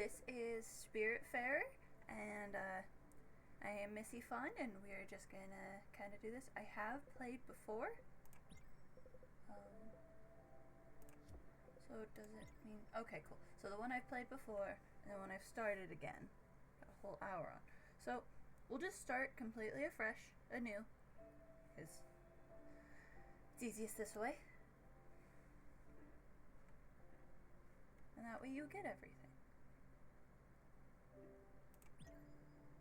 This is Spiritfarer, and I am Missy Fun, and we are just gonna kind of do this. I have played before, so does it mean... Okay, cool. So the one I've played before, and the one I've started again, got a whole hour on. So we'll just start completely afresh, anew, because it's easiest this way. And that way you get everything.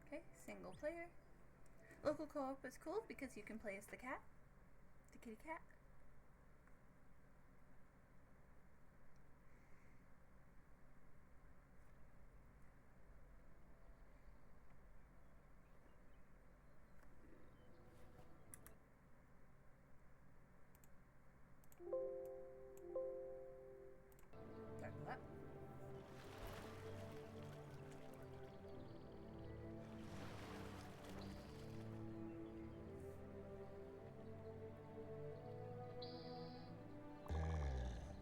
Okay, single player. Local co-op is cool because you can play as the cat. The kitty cat. Sorry for that.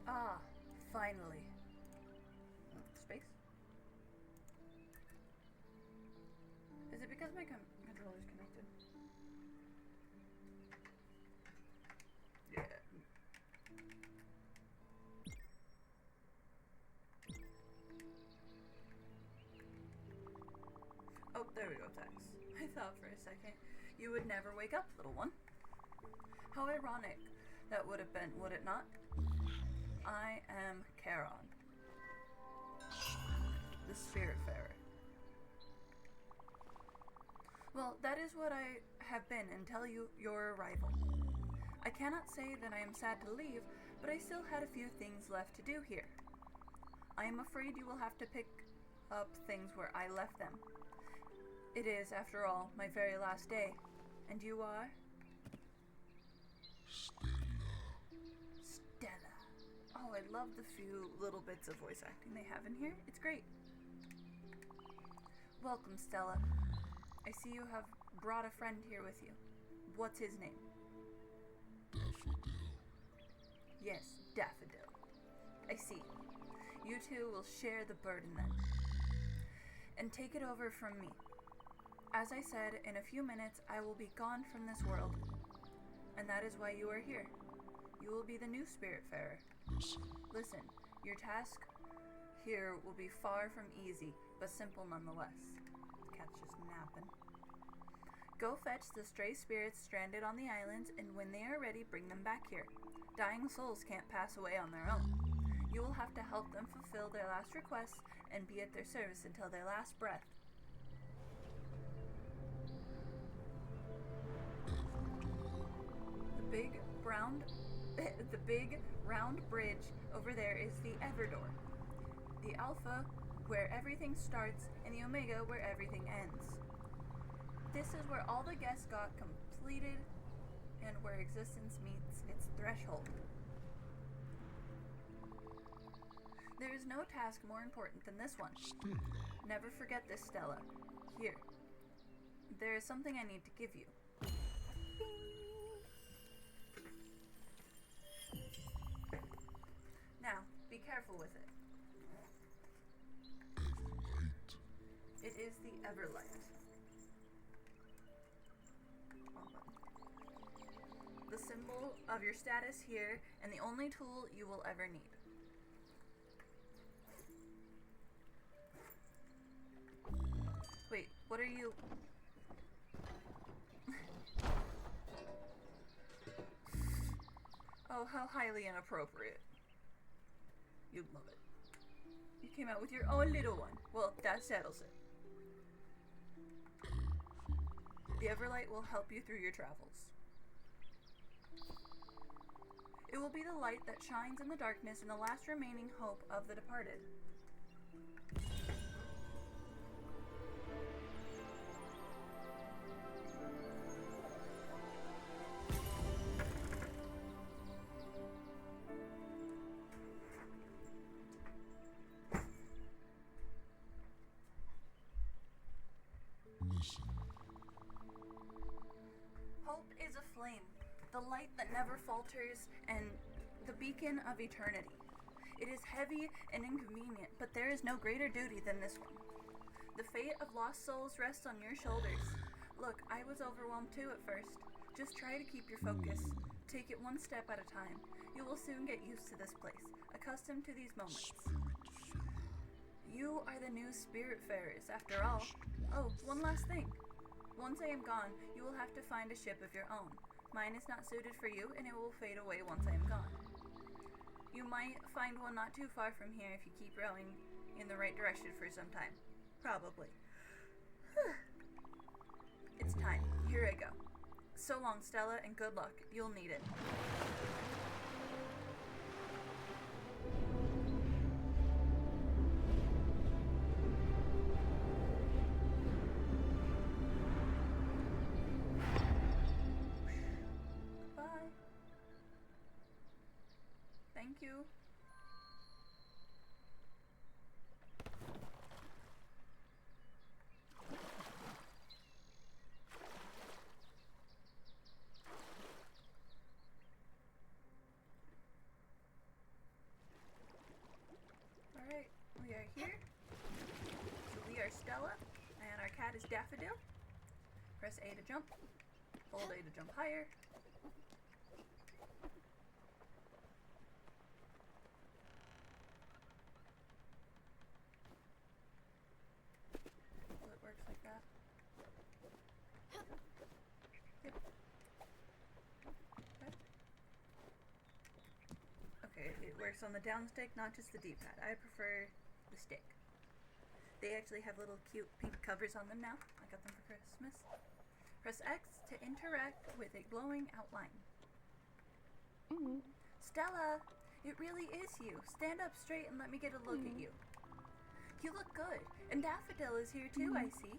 Ah, finally. Space? Is it because my controller's connected? Yeah. Oh, there we go, Tex. I thought for a second you would never wake up, little one. How ironic that would have been, would it not? I am Charon, the Spiritfarer. Well, that is what I have been until your arrival. I cannot say that I am sad to leave, but I still had a few things left to do here. I am afraid you will have to pick up things where I left them. It is, after all, my very last day. And you are? Stella. Oh, I love the few little bits of voice acting they have in here. It's great. Welcome, Stella. I see you have brought a friend here with you. What's his name? Daffodil. Yes, Daffodil. I see. You two will share the burden then. And take it over from me. As I said, in a few minutes I will be gone from this world. And that is why you are here. You will be the new Spiritfarer. Listen, your task here will be far from easy, but simple nonetheless. The cat's just napping. Go fetch the stray spirits stranded on the islands, and when they are ready, bring them back here. Dying souls can't pass away on their own. You will have to help them fulfill their last requests and be at their service until their last breath. The big round bridge over there is the Everdoor. The Alpha, where everything starts, and the Omega, where everything ends. This is where all the guests got completed and where existence meets its threshold. There is no task more important than this one. Stella. Never forget this, Stella. Here. There is something I need to give you. Now, be careful with it. Everlight. It is the Everlight. The symbol of your status here, and the only tool you will ever need. Wait, what are you... Oh, how highly inappropriate. You'd love it. You came out with your own little one. Well, that settles it. The Everlight will help you through your travels. It will be the light that shines in the darkness and the last remaining hope of the departed. Listen. Hope is a flame, the light that never falters, and the beacon of eternity. It is heavy and inconvenient, but there is no greater duty than this one. The fate of lost souls rests on your shoulders. Look, I was overwhelmed too at first. Just try to keep your focus. Take it one step at a time. You will soon get used to this place, accustomed to these moments. Spiritfarer. You are the new Spiritfarers, after all. Oh, one last thing. Once I am gone, you will have to find a ship of your own. Mine is not suited for you, and it will fade away once I am gone. You might find one not too far from here if you keep rowing in the right direction for some time. Probably. It's time. Here I go. So long, Stella, and good luck. You'll need it. Goodbye. Thank you. Alright, we are here. So we are Stella, and our cat is Daffodil. Press A to jump. Hold A to jump higher. So it works like that. Yep. Okay, it works on the down stick, not just the D-pad. I prefer the stick. They actually have little cute pink covers on them now. I got them for Christmas. Press X to interact with a glowing outline. Stella, it really is you. Stand up straight and let me get a look at you. You look good. And Daffodil is here too, I see.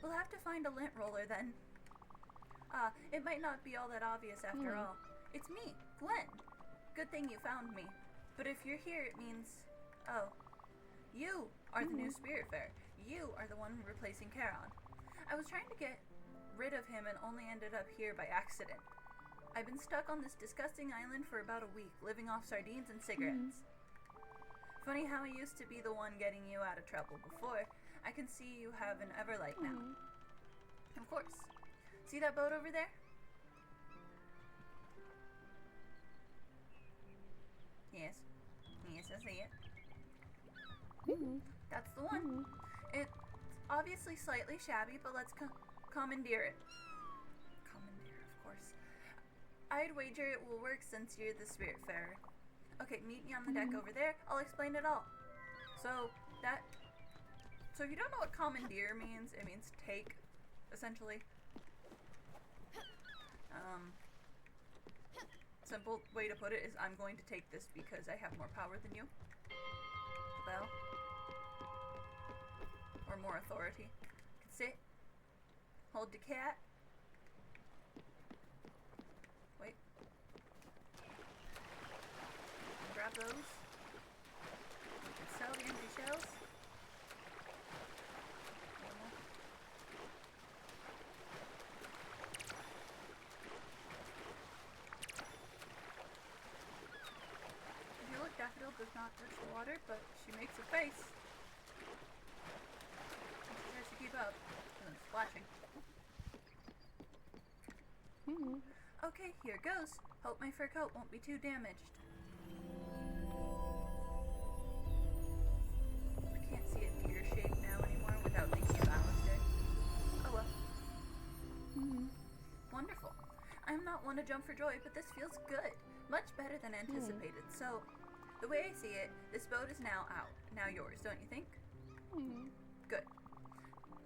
We'll have to find a lint roller then. It might not be all that obvious after all. It's me, Gwen. Good thing you found me. But if you're here, it means... Oh. You are the new Spiritfarer. You are the one replacing Charon. I was trying to get rid of him and only ended up here by accident. I've been stuck on this disgusting island for about a week, living off sardines and cigarettes. Funny how I used to be the one getting you out of trouble before. I can see you have an Everlight now. Of course. See that boat over there? Yes. Yes, I see it. That's the one. It's obviously slightly shabby, but let's commandeer it. Commandeer, of course. I'd wager it will work since you're the Spiritfarer. Okay, meet me on the deck over there. I'll explain it all. So if you don't know what commandeer means, it means take, essentially. Simple way to put it is I'm going to take this because I have more power than you. Well, or more authority. Sit. Hold the cat. Wait. Grab those. We can sell the empty shells. If you look, Daffodil does not touch the water, but she makes a face. She tries to keep up, and then splashing. Okay, here goes. Hope my fur coat won't be too damaged. I can't see a deer shape now anymore without thinking of Alistair. Oh well. Wonderful. I'm not one to jump for joy, but this feels good. Much better than anticipated. So, the way I see it, this boat is now out. Now yours, don't you think? Good.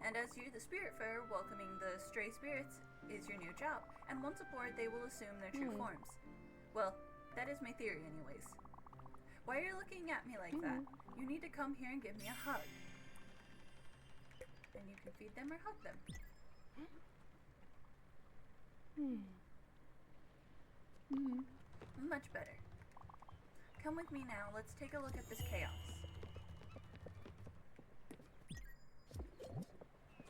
And as you're the Spiritfarer, welcoming the stray spirits is your new job. And once aboard, they will assume their true forms. Well, that is my theory anyways. Why are you looking at me like that? You need to come here and give me a hug. Then you can feed them or hug them. Much better. Come with me now. Let's take a look at this chaos.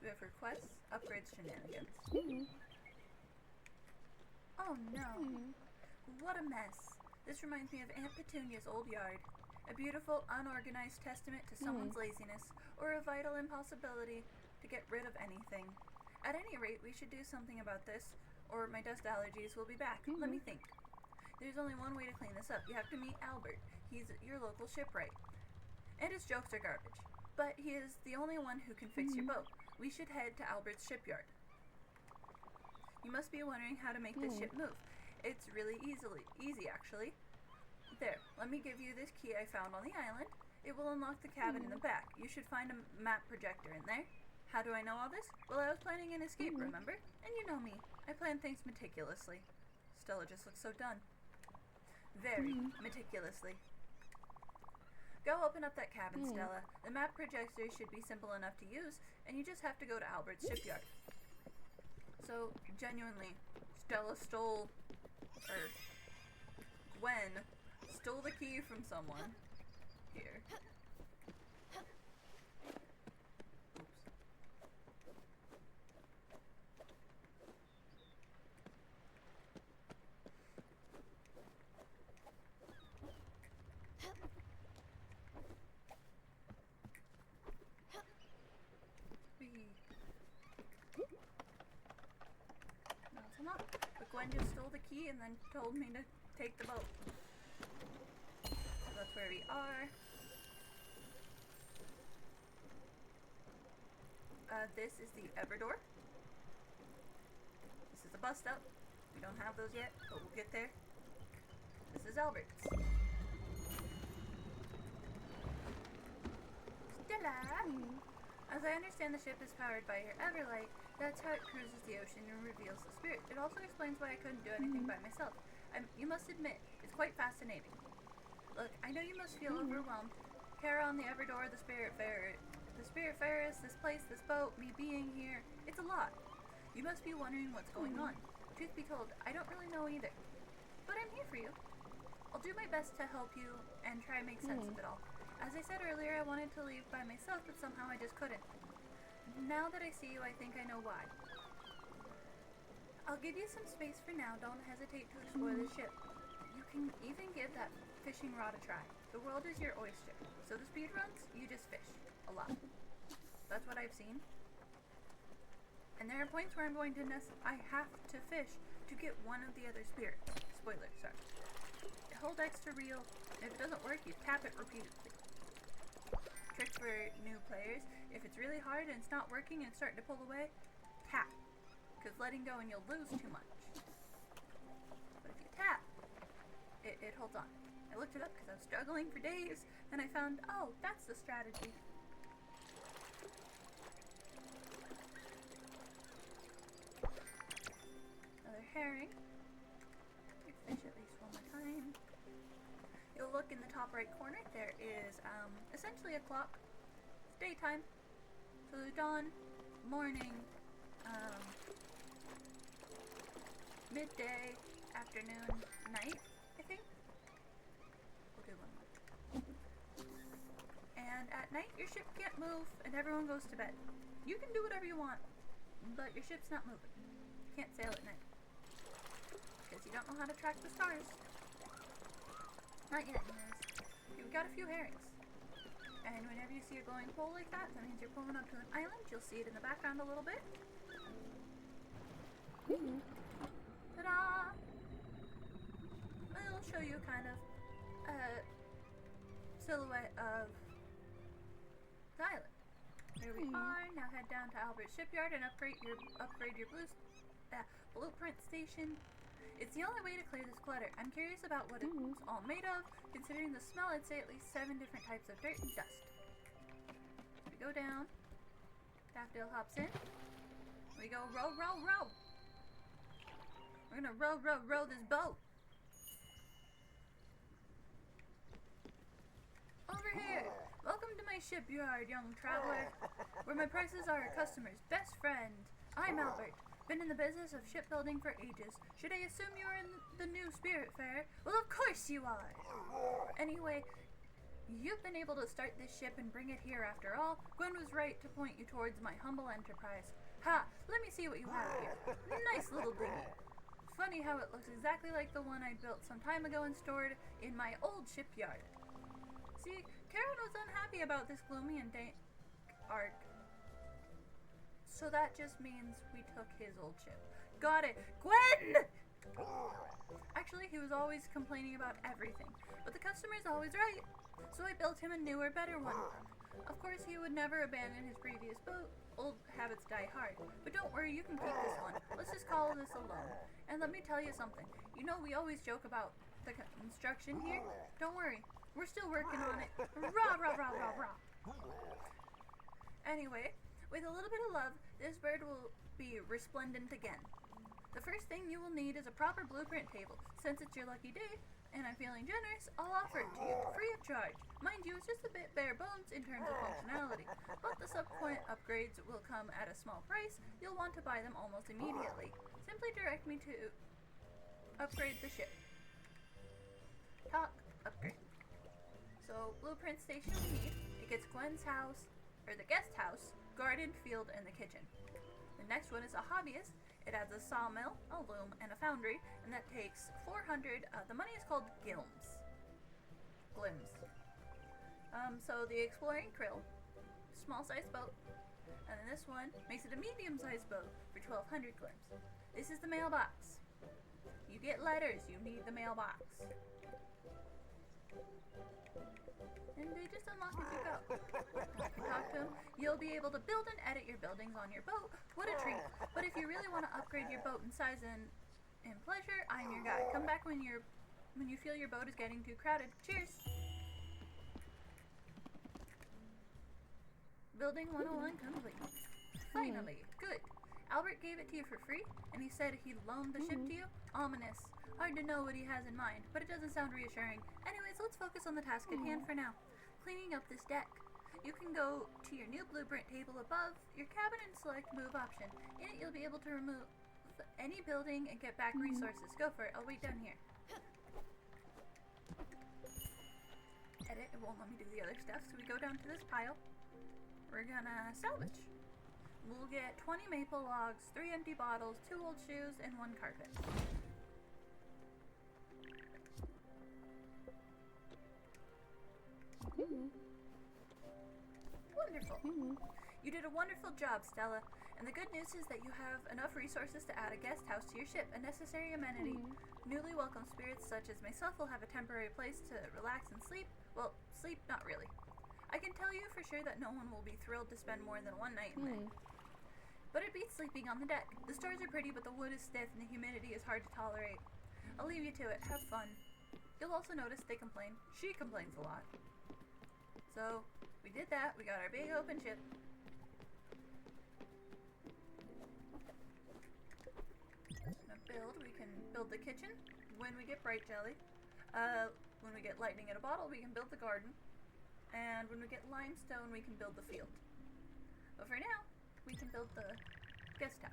We have requests, upgrades, shenanigans. Oh no. What a mess. This reminds me of Aunt Petunia's old yard. A beautiful, unorganized testament to someone's laziness, or a vital impossibility to get rid of anything. At any rate, we should do something about this, or my dust allergies will be back. Let me think. There's only one way to clean this up. You have to meet Albert. He's your local shipwright. And his jokes are garbage. But he is the only one who can fix your boat. We should head to Albert's shipyard. You must be wondering how to make this ship move. It's really easy actually. There, let me give you this key I found on the island. It will unlock the cabin in the back. You should find a map projector in there. How do I know all this? Well, I was planning an escape, remember? And you know me. I plan things meticulously. Stella just looks so done. Very meticulously. Go open up that cabin, Stella. The map projector should be simple enough to use, and you just have to go to Albert's shipyard. So, genuinely, Stella stole, or Gwen stole the key from someone. Here. But Gwen just stole the key and then told me to take the boat. So that's where we are. This is the Everdor. This is a bus stop. We don't have those yet, but we'll get there. This is Albert's. Stella! As I understand, the ship is powered by your Everlight. That's how it cruises the ocean and reveals the spirit. It also explains why I couldn't do anything by myself. You must admit, it's quite fascinating. Look, I know you must feel overwhelmed. Kara on the Everdor, the Spiritfarer. The Spiritfarers, this place, this boat, me being here. It's a lot. You must be wondering what's going on. Truth be told, I don't really know either. But I'm here for you. I'll do my best to help you and try and make sense of it all. As I said earlier, I wanted to leave by myself, but somehow I just couldn't. Now that I see you, I think I know why. I'll give you some space for now. Don't hesitate to explore the ship. You can even give that fishing rod a try. The world is your oyster. So the speed runs, you just fish. A lot. That's what I've seen. And there are points where I'm going to I have to fish to get one of the other spirits. Spoiler, sorry. Hold X to reel. If it doesn't work, you tap it repeatedly. Trick for new players. If it's really hard and it's not working and it's starting to pull away, tap. Because letting go and you'll lose too much. But if you tap, it holds on. I looked it up because I was struggling for days and I found, oh, that's the strategy. Another herring. You fish at least one more time. You'll look in the top right corner. There is essentially a clock. It's daytime. So there's dawn, morning, midday, afternoon, night, I think. We'll do one more. And at night, your ship can't move and everyone goes to bed. You can do whatever you want, but your ship's not moving. You can't sail at night. Because you don't know how to track the stars. Not yet, anyways. Okay, we got a few herrings. And whenever you see a glowing pole like that, that means you're pulling up to an island. You'll see it in the background a little bit. Ta-da! It'll show you kind of a silhouette of the island. There we are. Now head down to Albert's shipyard and upgrade your blueprint station. It's the only way to clear this clutter. I'm curious about what it's all made of. Considering the smell, I'd say at least 7 different types of dirt and dust. We go down. Daffodil hops in. We go row, row, row. We're gonna row, row, row this boat. Over here. Welcome to my shipyard, young traveler. Where my prices are a customer's best friend. I'm Albert. Been in the business of shipbuilding for ages. Should I assume you're in the new Spiritfarer? Well, of course you are! Anyway, you've been able to start this ship and bring it here after all. Gwen was right to point you towards my humble enterprise. Ha! Let me see what you have here. Nice little dinghy. Funny how it looks exactly like the one I built some time ago and stored in my old shipyard. See, Karen was unhappy about this gloomy and dank arc. So that just means we took his old ship. Got it. Gwen! Actually, he was always complaining about everything, but the customer's always right. So I built him a newer, better one. Of course, he would never abandon his previous boat. Old habits die hard. But don't worry, you can keep this one. Let's just call this a loan. And let me tell you something. You know, we always joke about the construction here. Don't worry, we're still working on it. Rah, rah, rah, rah, rah. Anyway, with a little bit of love, this bird will be resplendent again. The first thing you will need is a proper blueprint table. Since it's your lucky day, and I'm feeling generous, I'll offer it to you, free of charge. Mind you, it's just a bit bare bones in terms of functionality, but the subsequent upgrades will come at a small price. You'll want to buy them almost immediately. Simply direct me to upgrade the ship. Talk, upgrade. So, blueprint station we need. It gets Gwen's house, or the guest house, garden, field, and the kitchen. The next one is a hobbyist. It adds a sawmill, a loom, and a foundry, and that takes 400. The money is called glims. So the exploring krill, small sized boat, and then this one makes it a medium sized boat for 1,200 glims. This is the mailbox. You get letters, you need the mailbox. And they just unlock as you go. You can talk to them. You'll be able to build and edit your buildings on your boat. What a treat. But if you really want to upgrade your boat in size and pleasure, I'm your guy. Come back when you feel your boat is getting too crowded. Cheers. Building 101 complete. Finally. Good. Albert gave it to you for free, and he said he loaned the ship to you. Ominous. Hard to know what he has in mind, but it doesn't sound reassuring. Anyways, let's focus on the task at hand for now. Cleaning up this deck. You can go to your new blueprint table above your cabin and select move option. In it, you'll be able to remove any building and get back resources. Go for it. I'll wait down here. Edit. It won't let me do the other stuff, so we go down to this pile. We're gonna salvage. We'll get 20 maple logs, 3 empty bottles, 2 old shoes, and 1 carpet. Wonderful. You did a wonderful job, Stella. And the good news is that you have enough resources to add a guest house to your ship, a necessary amenity. Newly welcome spirits such as myself will have a temporary place to relax and sleep. Well, sleep, not really. I can tell you for sure that no one will be thrilled to spend more than 1 night in there. But it beats sleeping on the deck. The stores are pretty, but the wood is stiff and the humidity is hard to tolerate. I'll leave you to it. Have fun. You'll also notice they complain. She complains a lot. So, we did that. We got our big open ship. We can build the kitchen when we get bright jelly. When we get lightning in a bottle, we can build the garden. And when we get limestone, we can build the field. But for now, we can build the guest house.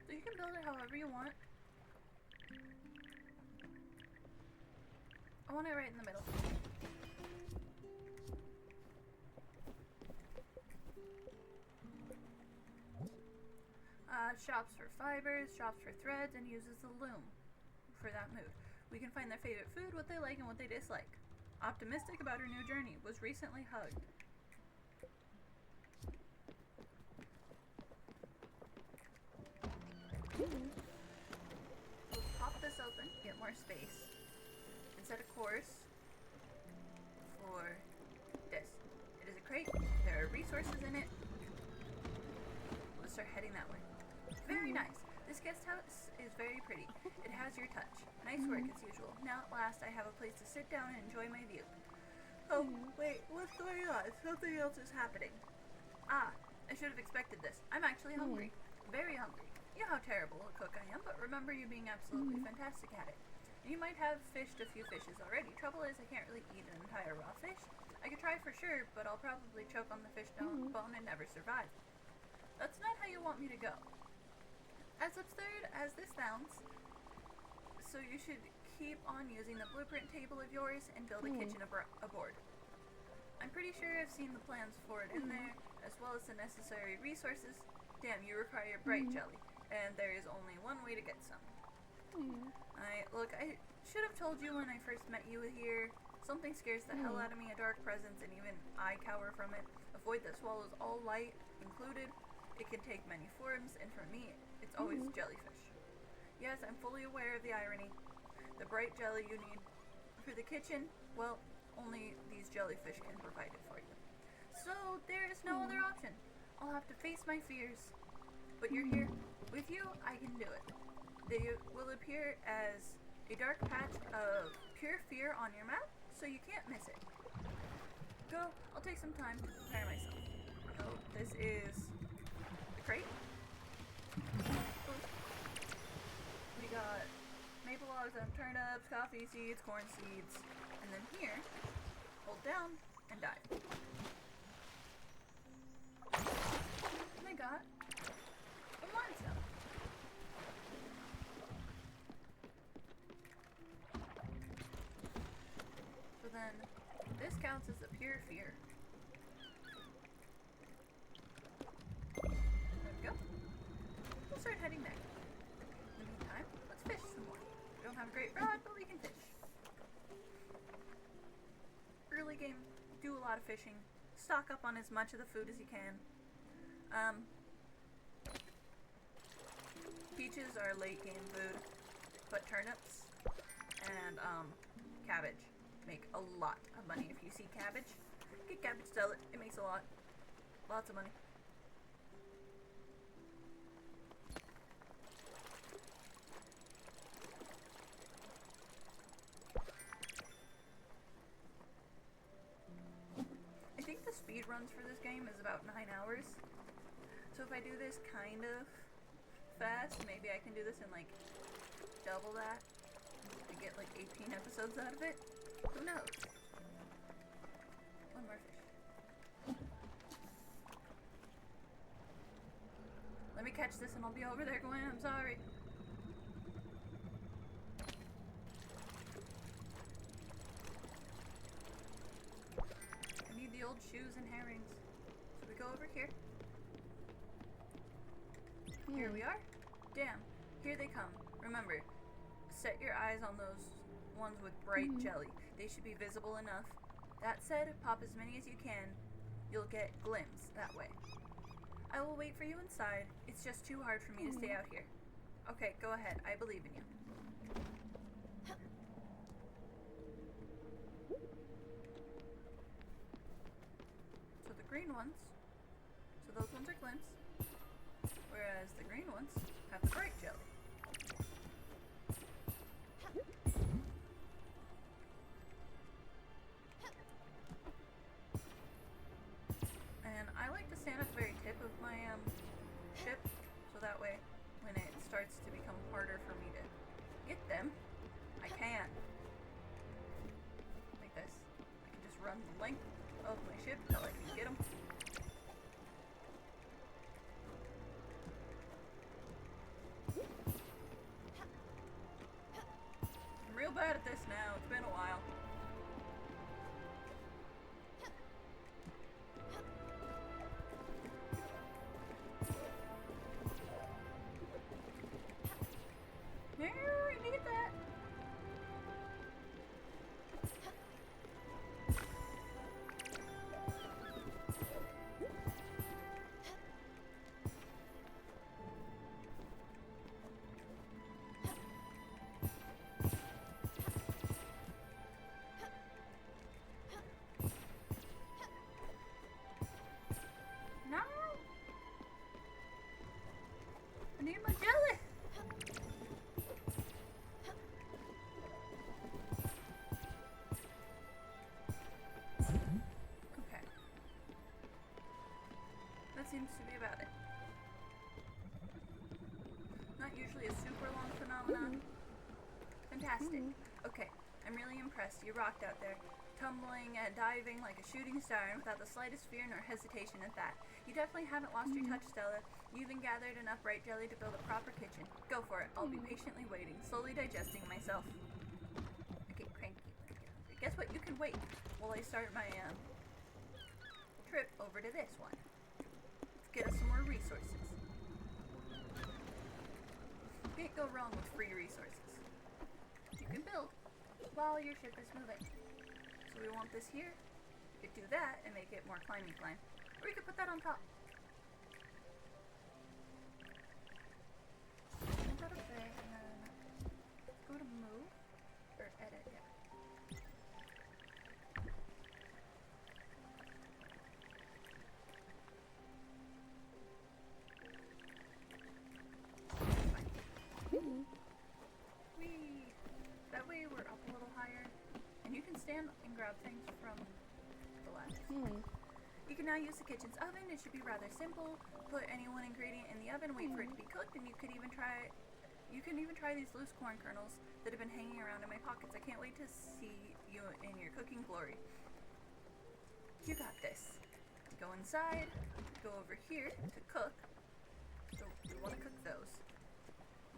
So you can build it however you want. I want it right in the middle. Shops for fibers, shops for threads, and uses the loom for that mood. We can find their favorite food, what they like, and what they dislike. Optimistic about her new journey, was recently hugged. We'll pop this open, get more space, and set a course for this. It is a crate, there are resources in it. Let's start heading that way. Very nice. This guest house is very pretty. It has your touch. Nice work as usual. Now at last I have a place to sit down and enjoy my view. Oh, wait, what's going on? Something else is happening. Ah, I should have expected this. I'm actually hungry. Very hungry. You know how terrible a cook I am, but remember you being absolutely fantastic at it. You might have fished a few fishes already. Trouble is, I can't really eat an entire raw fish. I could try for sure, but I'll probably choke on the fish bone and never survive. That's not how you want me to go. As absurd as this sounds, so you should keep on using the blueprint table of yours and build a kitchen aboard. I'm pretty sure I've seen the plans for it in there, as well as the necessary resources. Damn, you require bright jelly, and there is only one way to get some. Look, I should have told you when I first met you here. Something scares the hell out of me, a dark presence, and even I cower from it. A void that swallows all light, included. It can take many forms, and for me, it's always jellyfish. Yes, I'm fully aware of the irony. The bright jelly you need for the kitchen, well, only these jellyfish can provide it for you. So, there is no other option. I'll have to face my fears. But you're here. With you, I can do it. They will appear as a dark patch of pure fear on your map, so you can't miss it. Go, I'll take some time to prepare myself. Oh, this is the crate. We got maple logs and turnips, coffee seeds, corn seeds, and then here, hold down and dive. And I got some limestone. So then, this counts as a pure fear. There we go. We'll start heading back. In the meantime, let's fish some more. We don't have a great rod, but we can fish. Early game, do a lot of fishing. Stock up on as much of the food as you can. Peaches are late game food, but turnips and cabbage make a lot of money. If you see cabbage, get cabbage, sell it. It makes lots of money. I think the speed runs for this game is about 9 hours. So if I do this kind of fast, maybe I can do this in like double that and get like 18 episodes out of it. Who knows? One more fish. Let me catch this and I'll be over there going, I'm sorry. I need the old shoes and herrings. So we go over here. Here we are. Damn, here they come. Remember, set your eyes on those ones with bright jelly. They should be visible enough. That said, pop as many as you can. You'll get glimpse that way. I will wait for you inside. It's just too hard for me to stay out here. Okay, go ahead. I believe in you. So the green ones, so those ones are glimpse. Whereas the green ones have the bright jelly. And I like to stand at the very tip of my ship, so that way when it starts to become harder for me to get them, I can. Like this. I can just run the length of my ship until I can get them. I'm real bad at this now. It's been a while. No, I need that. No. I need my jelly. Okay. That seems to be about it. Not usually a super long phenomenon. Fantastic. Okay, I'm really impressed. You rocked out there. Tumbling and diving like a shooting star and without the slightest fear nor hesitation at that. You definitely haven't lost your touch, Stella. You even gathered enough bright jelly to build a proper kitchen. Go for it. I'll be patiently waiting, slowly digesting myself. Okay, cranky. Guess what? You can wait while I start my trip over to this one. Let's get us some more resources. Can't go wrong with free resources. You can build while your ship is moving. So we want this here. You could do that and make it more climby climb. Or you could put that on top. Move that up there and then go to move. Or edit, yeah. Whee! That way we're up a little higher. And you can stand and grab things from the left. You can now use the kitchen's oven. It should be rather simple. Put any one ingredient in the oven, wait for it to be cooked, and you can even try these loose corn kernels that have been hanging around in my pockets. I can't wait to see you in your cooking glory. You got this. Go inside, go over here to cook. So we want to cook those.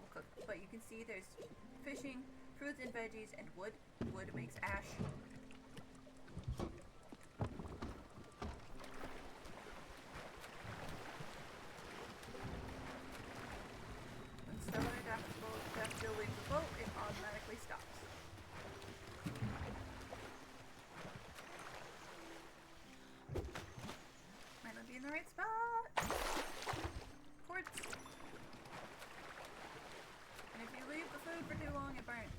We'll cook, but you can see there's fishing, fruits and veggies, and wood. Wood makes ash. When Stella or Daffodil leaves the boat, it automatically stops. Might not be in the right spot. Quartz. And if you leave the food for too long, it burns.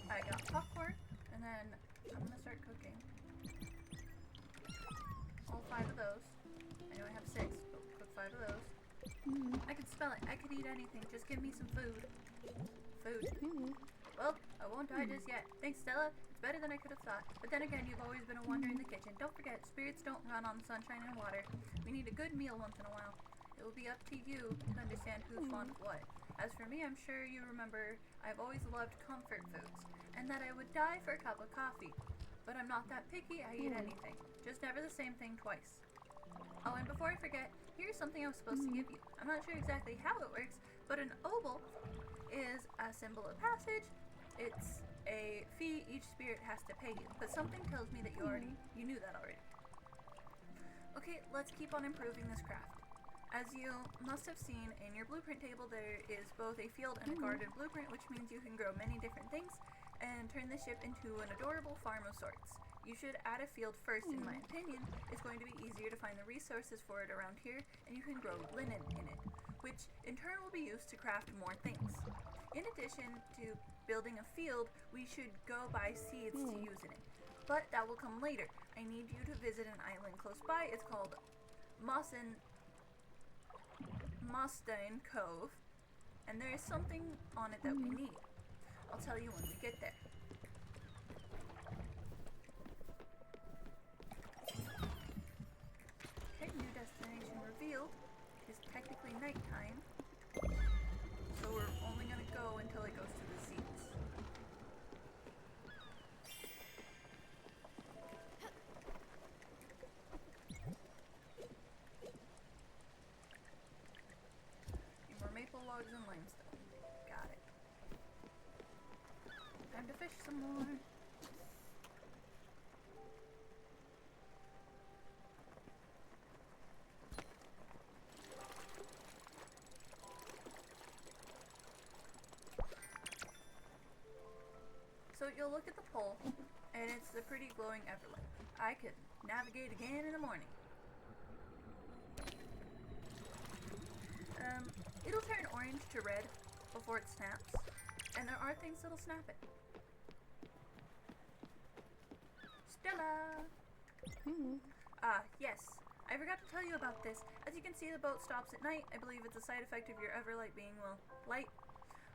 I got popcorn, and then I'm gonna start cooking. All 5 of those. I know I have 6, but we'll cook 5 of those. I could spell it. I could eat anything. Just give me some food. Food. Well, I won't die just yet. Thanks, Stella. It's better than I could have thought. But then again, you've always been a wonder in the kitchen. Don't forget, spirits don't run on sunshine and water. We need a good meal once in a while. It will be up to you to understand who's fond of what. As for me, I'm sure you remember I've always loved comfort foods, and that I would die for a cup of coffee. But I'm not that picky, I eat anything. Just never the same thing twice. Oh, and before I forget, here's something I was supposed to give you. I'm not sure exactly how it works, but an obol is a symbol of passage. It's a fee each spirit has to pay you, but something tells me that you knew that already. Okay, let's keep on improving this craft. As you must have seen in your blueprint table, there is both a field and a garden blueprint, which means you can grow many different things and turn the ship into an adorable farm of sorts. You should add a field first, in my opinion. It's going to be easier to find the resources for it around here, and you can grow linen in it, which in turn will be used to craft more things. In addition to building a field, we should go buy seeds to use in it, but that will come later. I need you to visit an island close by. It's called Mossstein Cove, and there is something on it that we need. I'll tell you when we get there. Okay, new destination revealed. It is technically nighttime, so we're only going to go until it goes to the seas. Need more maple logs and limestone. Got it. Time to fish some more. So you'll look at the pole, and it's the pretty glowing everlight. I could navigate again in the morning. It'll turn orange to red before it snaps, and there are things that'll snap it. Stella! Yes. I forgot to tell you about this. As you can see, the boat stops at night. I believe it's a side effect of your everlight being, well, light,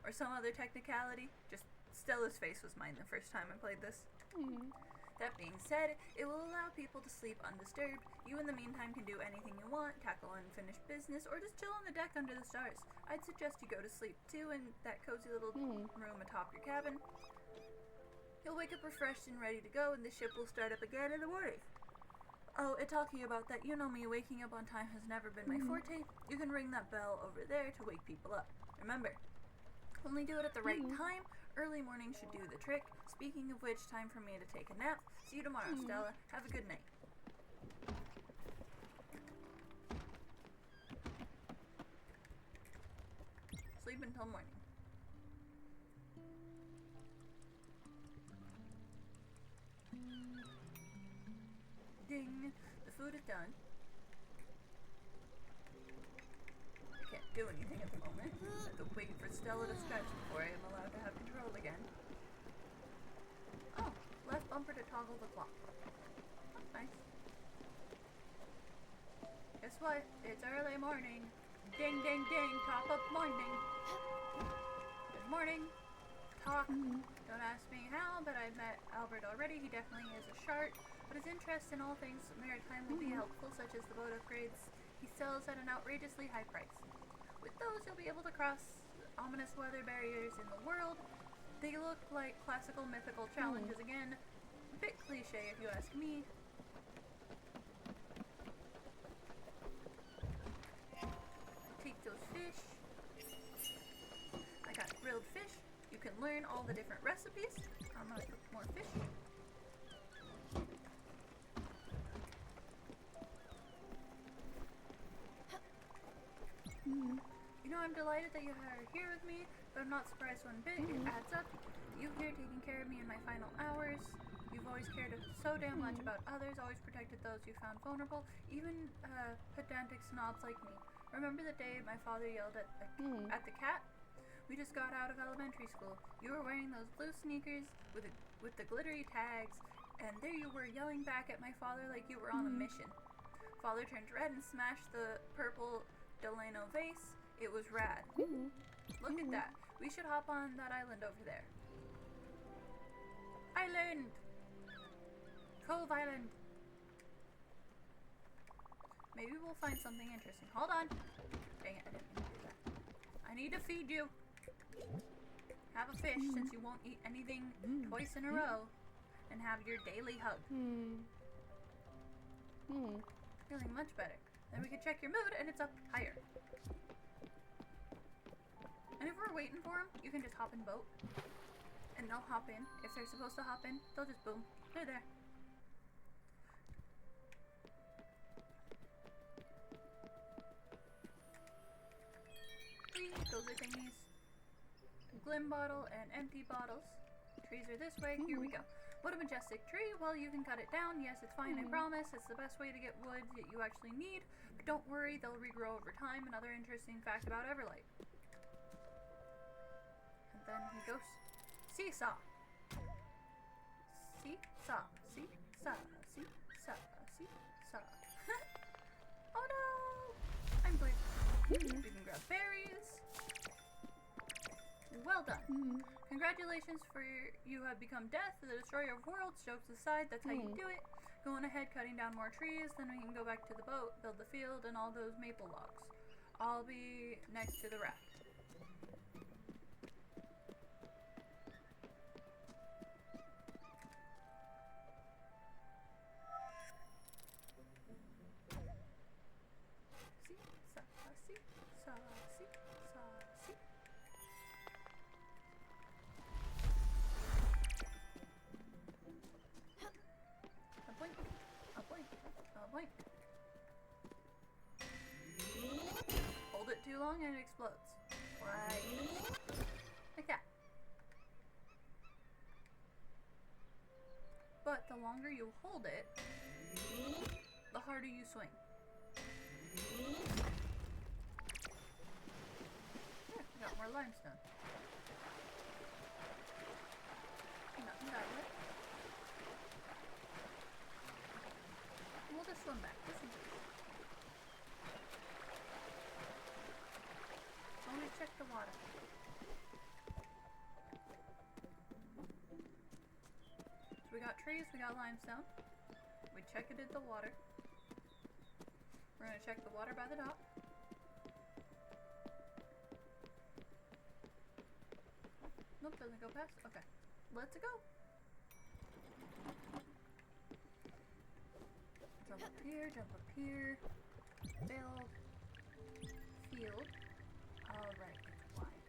or some other technicality. Just Stella's face was mine the first time I played this. That being said, it will allow people to sleep undisturbed. You in the meantime can do anything you want, tackle unfinished business, or just chill on the deck under the stars. I'd suggest you go to sleep too in that cozy little room atop your cabin. You'll wake up refreshed and ready to go, and the ship will start up again in the morning. Oh, and talking about that, you know me, waking up on time has never been my forte. You can ring that bell over there to wake people up. Remember, only do it at the right time, Early morning should do the trick. Speaking of which, time for me to take a nap. See you tomorrow, Stella. Have a good night. Sleep until morning. Ding! The food is done. I can't do anything at the moment. I have to wait for Stella to stretch before I am allowed to have control again. Oh, left bumper to toggle the clock. That's nice. Guess what? It's early morning. Ding, ding, ding. Top of morning. Good morning. Talk. Don't ask me how, but I've met Albert already. He definitely is a shark, but his interest in all things maritime will be helpful, such as the boat upgrades he sells at an outrageously high price. With those, you'll be able to cross ominous weather barriers in the world. They look like classical mythical challenges again. A bit cliche if you ask me. Take those fish. I got grilled fish. You can learn all the different recipes. I'm gonna cook more fish. You know, I'm delighted that you are here with me, but I'm not surprised one bit. It adds up. You here taking care of me in my final hours. You've always cared so damn much about others, always protected those you found vulnerable, even pedantic snobs like me. Remember the day my father yelled at the cat? We just got out of elementary school. You were wearing those blue sneakers with the glittery tags, and there you were yelling back at my father like you were on a mission. Father turned red and smashed the purple Delano vase. It was rad. Look at that. We should hop on that island over there. Island! Cove Island. Maybe we'll find something interesting. Hold on. Dang it, I didn't mean to do that. I need to feed you. Have a fish since you won't eat anything twice in a row. And have your daily hug. Feeling much better. Then we can check your mood and it's up higher. And if we're waiting for them, you can just hop in boat. And they'll hop in. If they're supposed to hop in, they'll just boom. They're there. Those are thingies. A glim bottle and empty bottles. Trees are this way. Here we go. What a majestic tree. Well, you can cut it down. Yes, it's fine, I promise. It's the best way to get wood that you actually need. But don't worry, they'll regrow over time. Another interesting fact about Everlight. And then he goes, seesaw. Seesaw. Seesaw. Seesaw. Seesaw. Oh no! I'm bleeding. We can grab berries. Well done. Congratulations for you have become Death, the destroyer of worlds. Jokes aside, that's how you do it. Go on ahead, cutting down more trees, then we can go back to the boat, build the field, and all those maple logs. I'll be next to the raft. Hold it too long and it explodes. Right. Like that. But the longer you hold it, the harder you swing. There, we got more limestone. Nothing died yet. We'll just swim back, just in case. Always check the water. So we got trees, we got limestone. We check it at the water. We're gonna check the water by the dock. Nope, doesn't go past. Okay, let's go. Jump up here, jump up here. Build. Field. Alright, it's wide.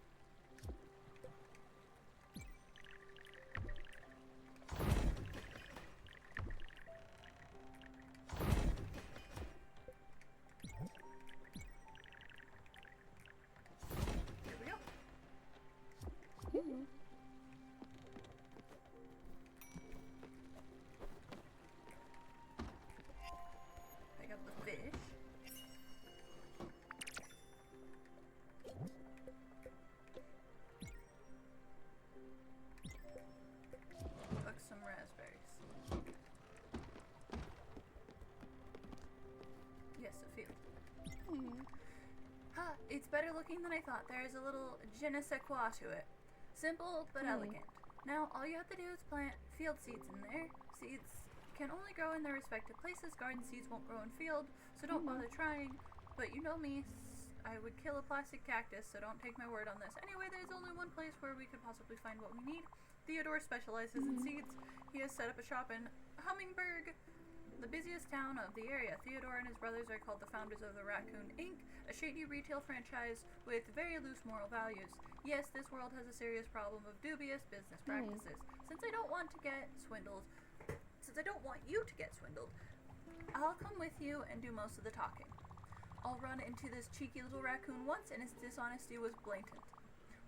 It's better looking than I thought. There is a little je ne sais quoi to it. Simple but elegant. Now, all you have to do is plant field seeds in there. Seeds can only grow in their respective places. Garden seeds won't grow in field, so don't bother trying. But you know me, I would kill a plastic cactus, so don't take my word on this. Anyway, there's only one place where we could possibly find what we need. Theodore specializes in seeds. He has set up a shop in Hummingburg, the busiest town of the area. Theodore and his brothers are called the founders of the Raccoon Inc., a shady retail franchise with very loose moral values. Yes, this world has a serious problem of dubious business practices. Since I don't want you to get swindled, I'll come with you and do most of the talking. I'll run into this cheeky little raccoon once, and his dishonesty was blatant.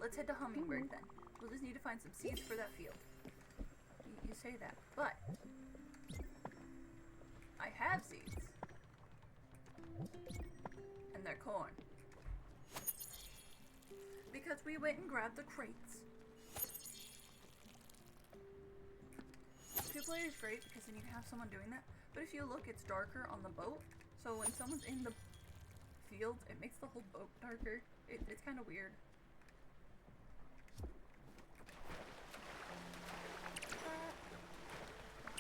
Let's head to Hummingburg then. We'll just need to find some seeds for that field. You say that, but I have seeds. And they're corn. Because we went and grabbed the crates. Two-player is great because then you have someone doing that. But if you look, it's darker on the boat. So when someone's in the field, it makes the whole boat darker. It's kind of weird.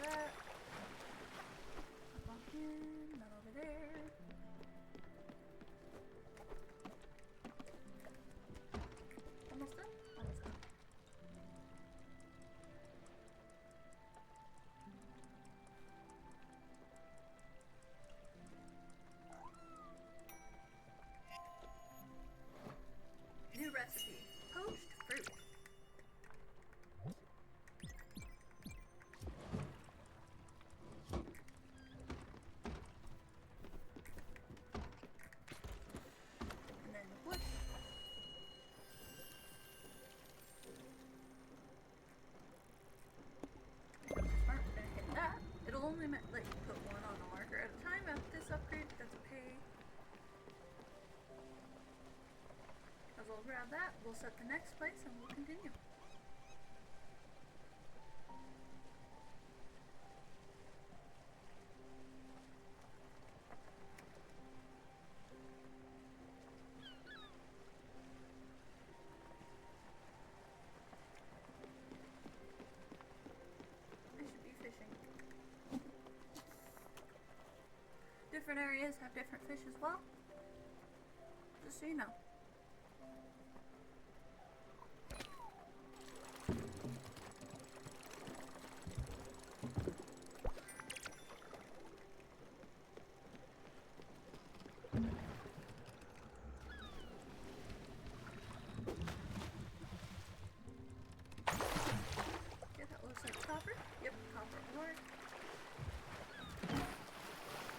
That. Up in, not over there. Almost done? Almost done. New recipe. Poached fruit. And then wood. Smart, we're gonna hit that. It'll only let you put one on a marker at a time after this upgrade, but that's okay. As we'll grab that, we'll set the next place and we'll continue. I should be fishing. Different areas have different fish as well. Just so you know. Okay, that looks like copper. Yep, copper ore.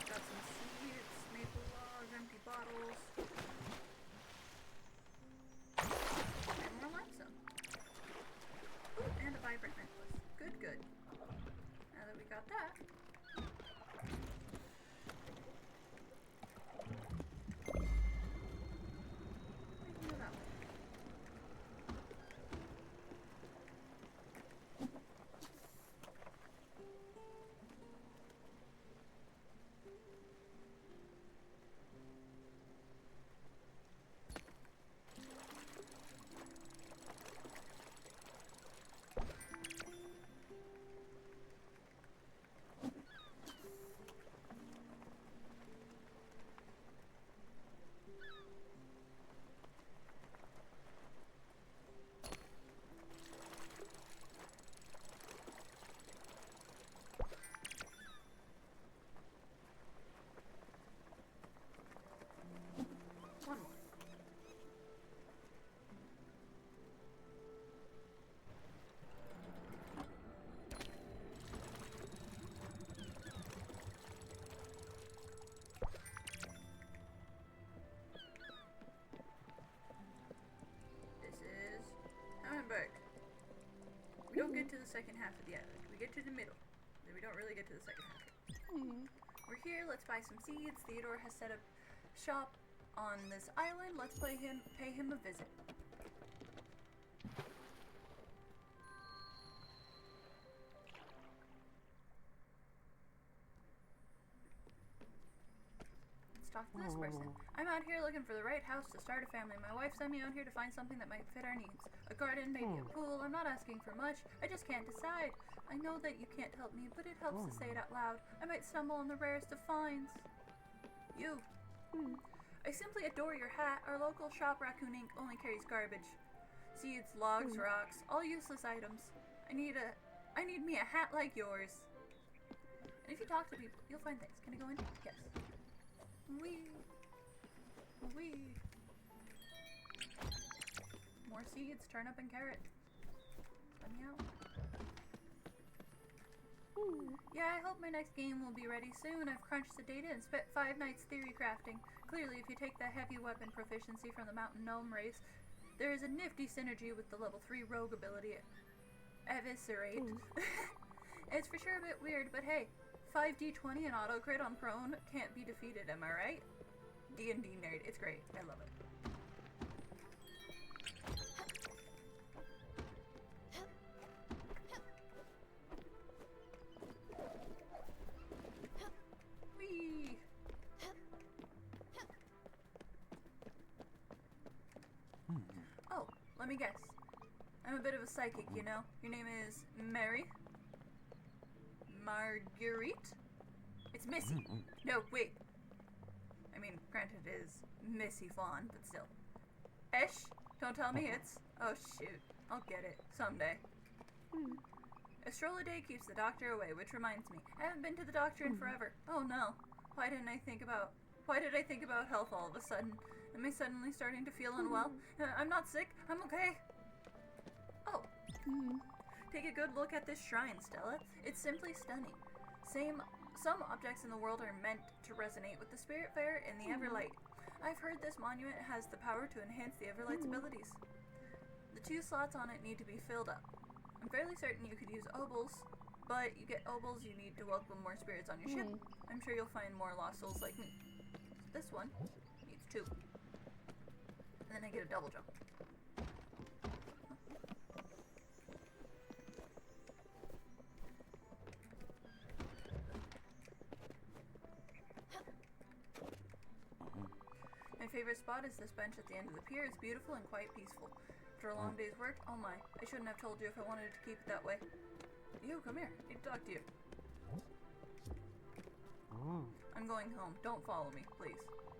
Got some seeds, maple logs, empty bottles. And more limestone. Ooh, and a vibrant necklace. Good, good. Now that we got that. We can go that way. One more. This is Hamburg. We don't get to the second half of the island. We get to the middle. Then we don't really get to the second half. We're here. Let's buy some seeds. Theodore has set up shop on this island. Let's pay him a visit. talk to this person. I'm out here looking for the right house to start a family. My wife sent me out here to find something that might fit our needs. A garden, maybe a pool. I'm not asking for much. I just can't decide. I know that you can't help me, but it helps to say it out loud. I might stumble on the rarest of finds. You. I simply adore your hat. Our local shop, Raccoon Inc., only carries garbage. Seeds, logs, rocks, all useless items. I need me a hat like yours. And if you talk to people, you'll find things. Can I go in? Yes. Wee. Wee. More seeds, turnip and carrot. Let me out. Yeah, I hope my next game will be ready soon. I've crunched the data and spent 5 nights theory crafting. Clearly, if you take the heavy weapon proficiency from the mountain gnome race, there is a nifty synergy with the level 3 rogue ability, Eviscerate. It's for sure a bit weird, but hey, 5d20 and auto crit on prone can't be defeated, am I right? D&D nerd, it's great. I love it. Whee! Oh, let me guess. I'm a bit of a psychic, you know? Your name is Mary? Marguerite? It's Missy. No, wait. I mean, granted it is Missy Fawn, but still. Esh? Don't tell me it's... Oh, shoot. I'll get it. Someday. A day keeps the doctor away, which reminds me. I haven't been to the doctor in forever. Oh, no. Why did I think about health all of a sudden? Am I suddenly starting to feel unwell? I'm not sick. I'm okay. Oh. Take a good look at this shrine, Stella. It's simply stunning. Some objects in the world are meant to resonate with the Spiritfarer and the Everlight. I've heard this monument has the power to enhance the Everlight's abilities. The 2 slots on it need to be filled up. I'm fairly certain you could use obols, but you get obols, you need to welcome more spirits on your ship. I'm sure you'll find more lost souls like me. This one needs 2. And then I get a double jump. My favorite spot is this bench at the end of the pier. It's beautiful and quite peaceful. After a long day's work, oh my, I shouldn't have told you if I wanted to keep it that way. You, come here. I need to talk to you. I'm going home. Don't follow me, please.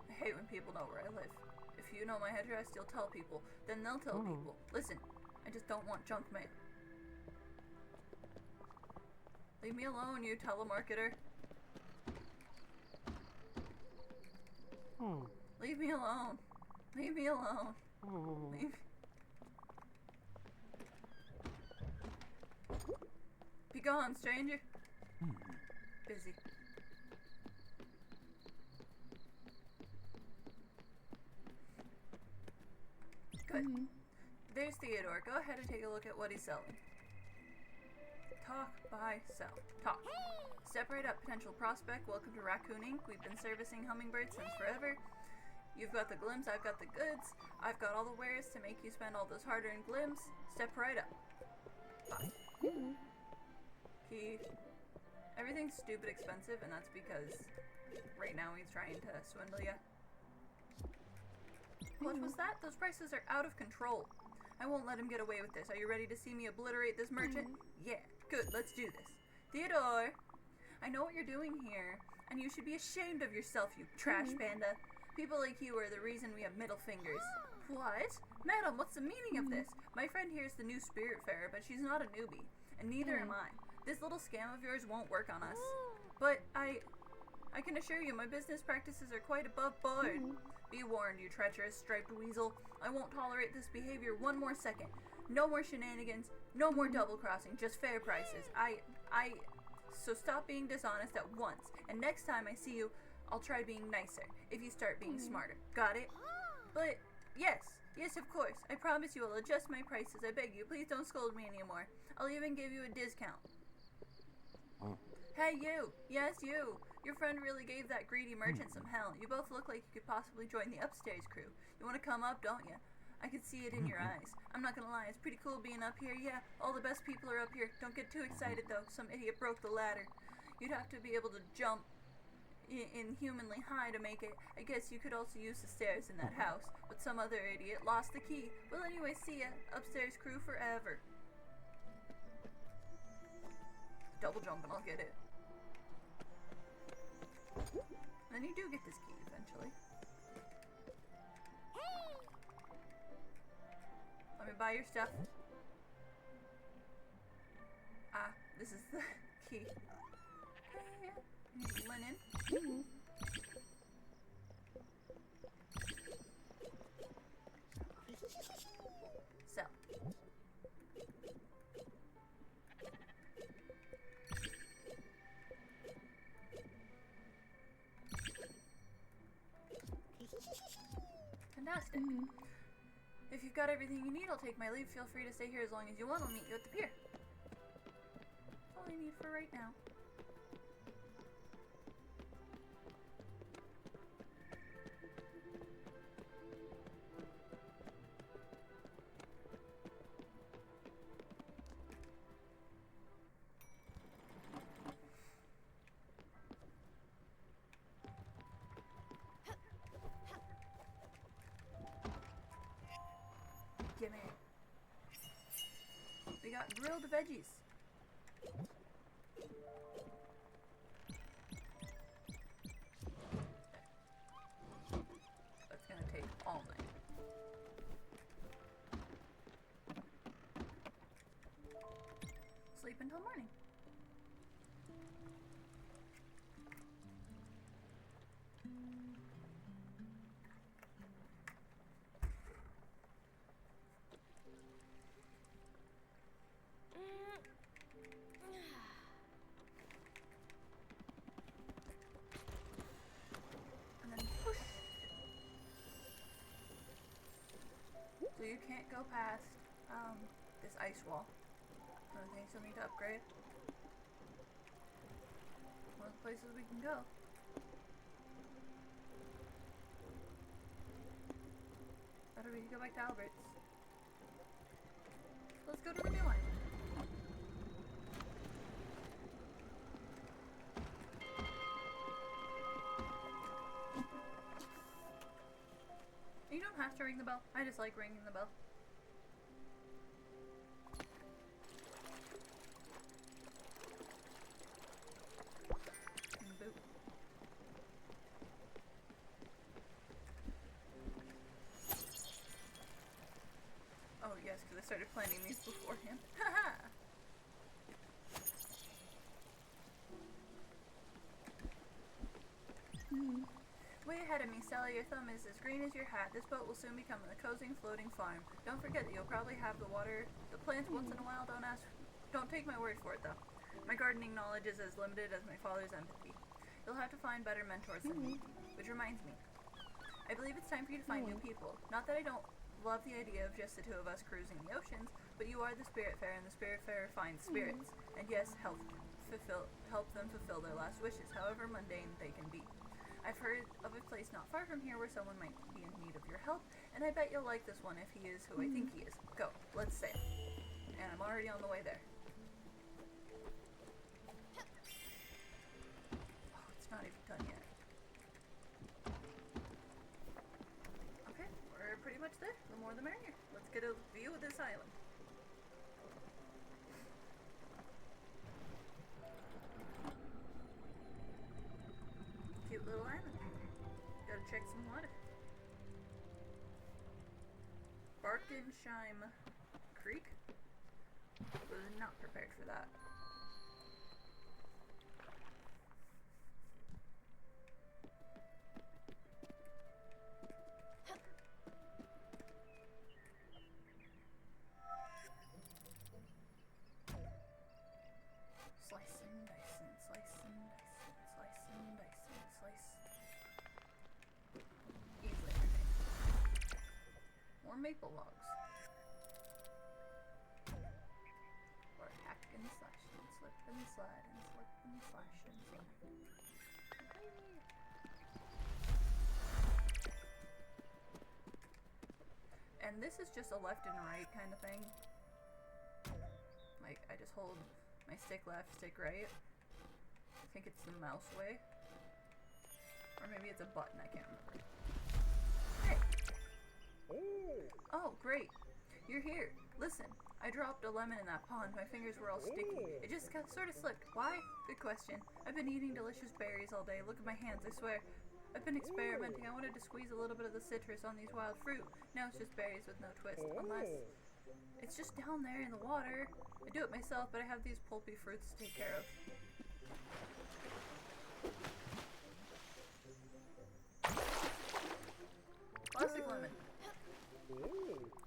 I hate when people know where I live. If you know my address, you'll tell people. Then they'll tell people. Listen, I just don't want junk mail. Leave me alone, you telemarketer. Leave me alone. Leave me alone. Leave. Be gone, stranger. Busy. Good. There's Theodore. Go ahead and take a look at what he's selling. Talk, buy, sell. Talk. Step right up, potential prospect. Welcome to Raccoon Inc. We've been servicing hummingbirds since forever. You've got the glims, I've got the goods. I've got all the wares to make you spend all those hard-earned glims. Step right up. Bye. Key. Everything's stupid expensive, and that's because right now he's trying to swindle you. What was that? Those prices are out of control. I won't let him get away with this. Are you ready to see me obliterate this merchant? Yeah, good, let's do this. Theodore! I know what you're doing here, and you should be ashamed of yourself, you trash panda. People like you are the reason we have middle fingers. What? Madam, what's the meaning of this? My friend here is the new Spiritfarer, but she's not a newbie, and neither am I. This little scam of yours won't work on us. But I can assure you my business practices are quite above board. Be warned, you treacherous striped weasel. I won't tolerate this behavior one more second. No more shenanigans, no more double-crossing, just fair prices. So stop being dishonest at once, and next time I see you, I'll try being nicer, if you start being smarter. Got it? But, yes, of course. I promise you I'll adjust my prices. I beg you, please don't scold me anymore. I'll even give you a discount. Hey, you! Yes, you! Your friend really gave that greedy merchant some hell. You both look like you could possibly join the upstairs crew. You want to come up, don't you? I can see it in your eyes. I'm not gonna lie, it's pretty cool being up here. Yeah, all the best people are up here. Don't get too excited, though. Some idiot broke the ladder. You'd have to be able to jump. inhumanly high to make it. I guess you could also use the stairs in that house, but some other idiot lost the key. Well, anyway, see ya. Upstairs crew forever. Double jump and I'll get it. And then you do get this key eventually. Let me buy your stuff. Ah, this is the key. Okay, need linen. So. Fantastic. If you've got everything you need, I'll take my leave. Feel free to stay here as long as you want. I'll meet you at the pier. That's all I need for right now. Gimme. We got grilled veggies. That's gonna take all night. Sleep until morning. So you can't go past this ice wall. Other things you'll need to upgrade. One of the places we can go. Better we can go back to Albert's. Let's go to the new one. You don't have to ring the bell. I just like ringing the bell. And boop. Oh yes, because I started planning these beforehand. Haha! Way ahead of me, Sally. Your thumb is as green as your hat. This boat will soon become a cozy floating farm. Don't forget that you'll probably have the water, the plants once in a while. Don't take my word for it though. My gardening knowledge is as limited as my father's empathy. You'll have to find better mentors than me. Which reminds me, I believe it's time for you to find new people. Not that I don't love the idea of just the two of us cruising the oceans, but you are the Spiritfarer, and the Spiritfarer finds spirits. And yes, help them fulfill their last wishes, however mundane they can be. I've heard of a place not far from here where someone might be in need of your help, and I bet you'll like this one if he is who I think he is. Go, let's sail. And I'm already on the way there. Oh, it's not even done yet. Okay, we're pretty much there. The more the merrier. Let's get a view of this island. Cute little island. Gotta check some water. Barkensheim Creek? Was not prepared for that. Slice and dice and slice and dice and slice and dice and slice. Easily entertaining. More maple logs. Or hack and slash and slip and slide and slip and slash and slide. And this is just a left and right kind of thing. Like, I just hold my stick left, stick right. I think it's the mouse way. Or maybe it's a button, I can't remember. Hey! Oh, great. You're here. Listen, I dropped a lemon in that pond. My fingers were all sticky. It just sort of slipped. Why? Good question. I've been eating delicious berries all day. Look at my hands, I swear. I've been experimenting. I wanted to squeeze a little bit of the citrus on these wild fruit. Now it's just berries with no twist. Unless it's just down there in the water. I do it myself, but I have these pulpy fruits to take care of. Plastic lemon.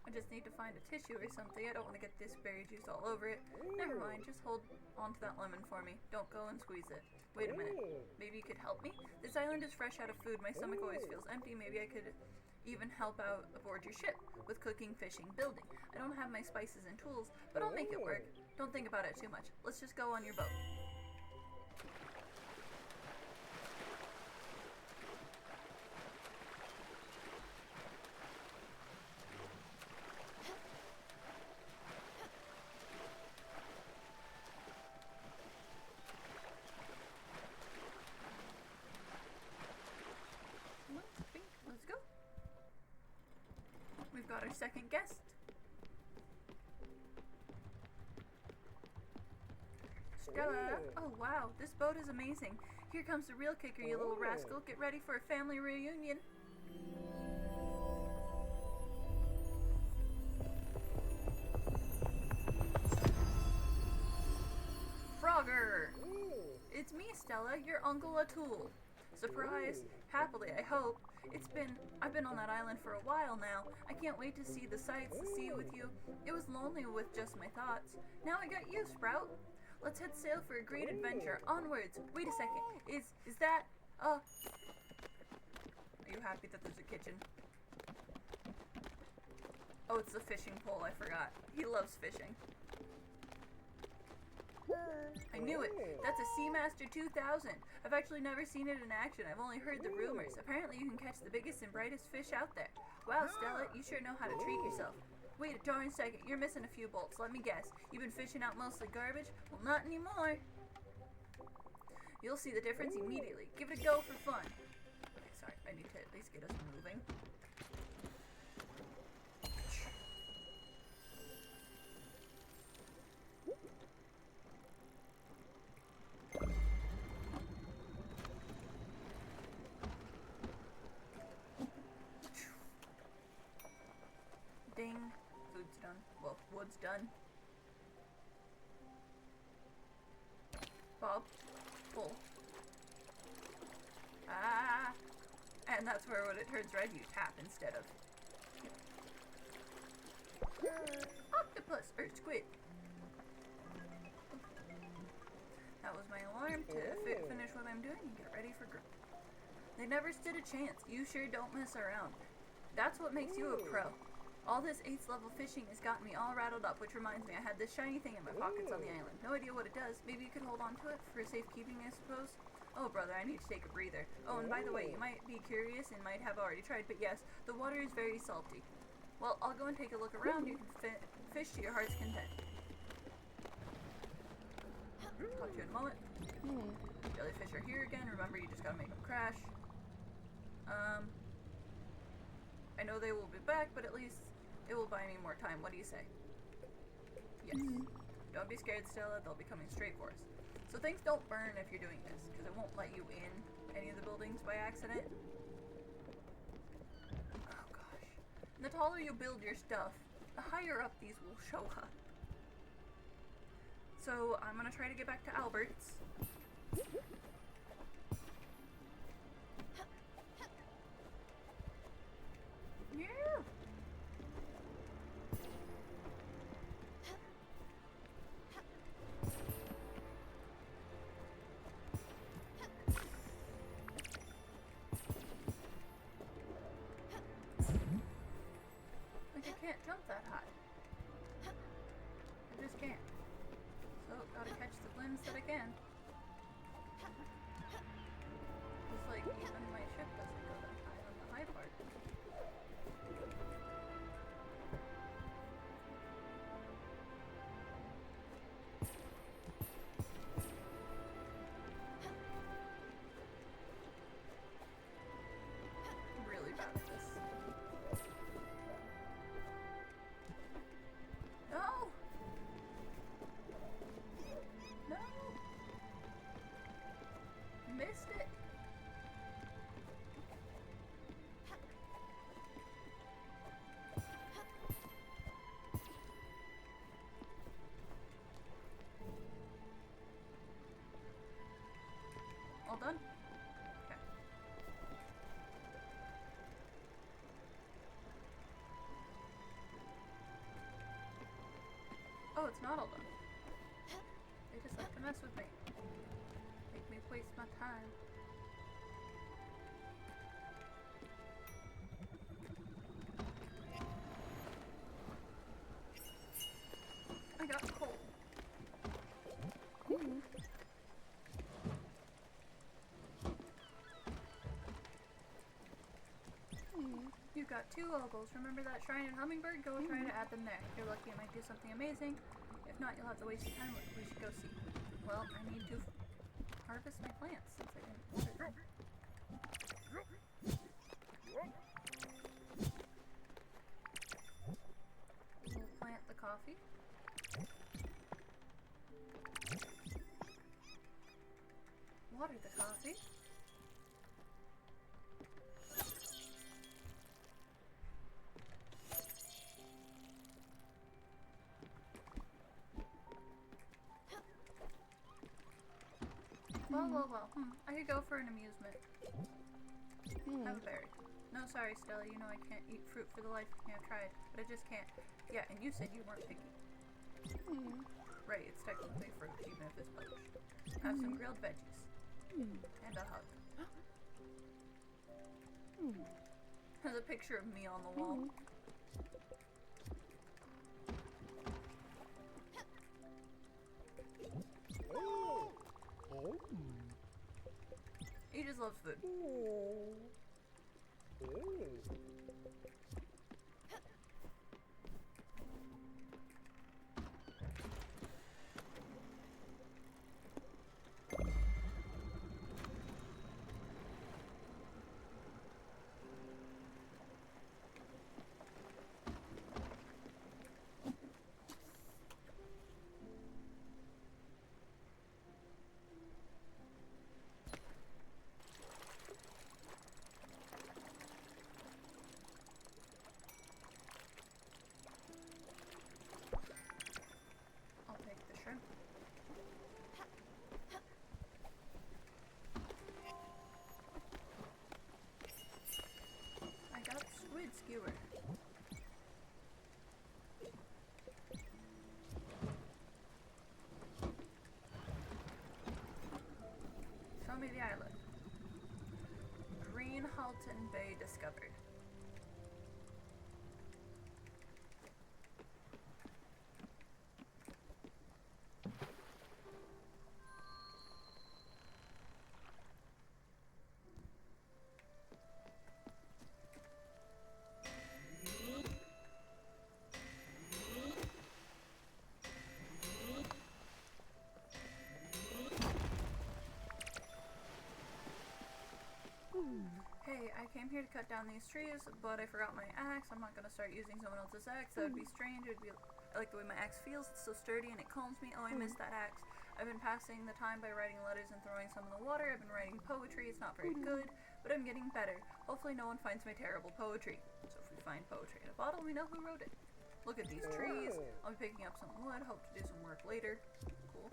I just need to find a tissue or something. I don't want to get this berry juice all over it. Never mind, just hold onto that lemon for me. Don't go and squeeze it. Wait a minute. Maybe you could help me? This island is fresh out of food. My stomach always feels empty. Maybe I could even help out aboard your ship with cooking, fishing, building. I don't have my spices and tools, but I'll make it work. Don't think about it too much. Let's just go on your boat. Let's go. We've got our second guest. Stella. Oh wow, this boat is amazing. Here comes the real kicker, you little rascal. Get ready for a family reunion. Frogger! It's me, Stella, your Uncle Atul. Surprise! Happily, I hope. I've been on that island for a while now. I can't wait to see the sights, to see you with you. It was lonely with just my thoughts. Now I got you, Sprout. Let's head sail for a great adventure. Onwards. Wait a second. Is that, Are you happy that there's a kitchen? Oh, it's the fishing pole, I forgot. He loves fishing. I knew it. That's a Seamaster 2000. I've actually never seen it in action. I've only heard the rumors. Apparently you can catch the biggest and brightest fish out there. Wow, Stella, you sure know how to treat yourself. Wait a darn second. You're missing a few bolts. Let me guess. You've been fishing out mostly garbage? Well, not anymore. You'll see the difference immediately. Give it a go for fun. Okay, sorry. I need to at least get us moving. Ding. Food's done. Well, wood's done. Bob. Pull. Ah! And that's where when it turns red, you tap instead of... Octopus! Or squid! That was my alarm to finish what I'm doing and get ready for growth. They never stood a chance. You sure don't mess around. That's what makes you a pro. All this 8th level fishing has gotten me all rattled up, which reminds me I had this shiny thing in my pockets on the island. No idea what it does. Maybe you could hold on to it for safekeeping, I suppose? Oh, brother, I need to take a breather. Oh, and by the way, you might be curious and might have already tried, but yes, the water is very salty. Well, I'll go and take a look around. You can fish to your heart's content. Talk to you in a moment. Jellyfish are here again. Remember, you just gotta make them crash. I know they will be back, but at least it will buy me more time. What do you say? Yes. Don't be scared, Stella. They'll be coming straight for us. So things don't burn if you're doing this, because it won't let you in any of the buildings by accident. Oh, gosh. And the taller you build your stuff, the higher up these will show up. So I'm going to try to get back to Albert's. Yeah. Like I can't jump that high. I just can't. So gotta catch the limbs that I can. It's like even my ship doesn't go that high on the high part. not all done. They just like to mess with me. Make me waste my time. I got coal. You've got 2 opals. Remember that shrine and hummingbird? Go try to add them there. If you're lucky, it might do something amazing. If not, you'll have to waste your time. We should go see. Well, I need to harvest my plants since I didn't water them. We'll plant the coffee. Water the coffee. Well. I could go for an amusement. Have a berry. No, sorry, Stella. You know I can't eat fruit for the life of me. I've tried, but I just can't. Yeah, and you said you weren't picky. Right, it's technically fruit, even if it's poached. Have some grilled veggies. And a hug. There's a picture of me on the wall. He just loves food. I'll take the shrimp. I got squid skewer. Show me the island. Green Halton Bay discovered. Hey, I came here to cut down these trees, but I forgot my axe. I'm not gonna start using someone else's axe. That would be strange. It would be. I like the way my axe feels. It's so sturdy and it calms me. Oh, I miss that axe. I've been passing the time by writing letters and throwing some in the water. I've been writing poetry. It's not very good, but I'm getting better. Hopefully no one finds my terrible poetry. So if we find poetry in a bottle, we know who wrote it. Look at these trees. I'll be picking up some wood. Hope to do some work later. Cool.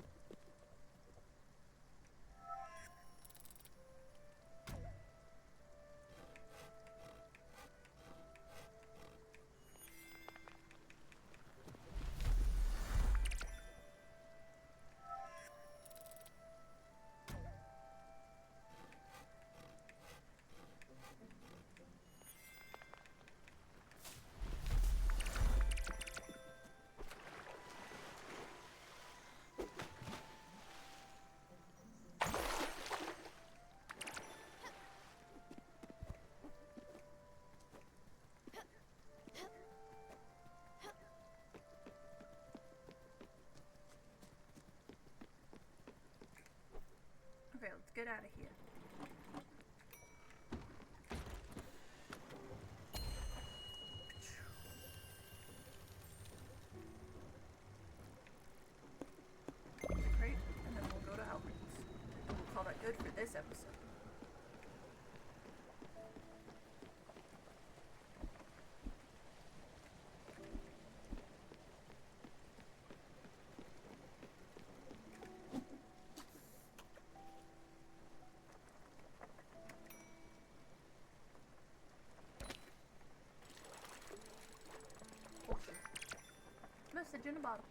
Okay, let's get out of here. Great, and then we'll go to Albert's. And we'll call that good for this episode. Message in a bottle.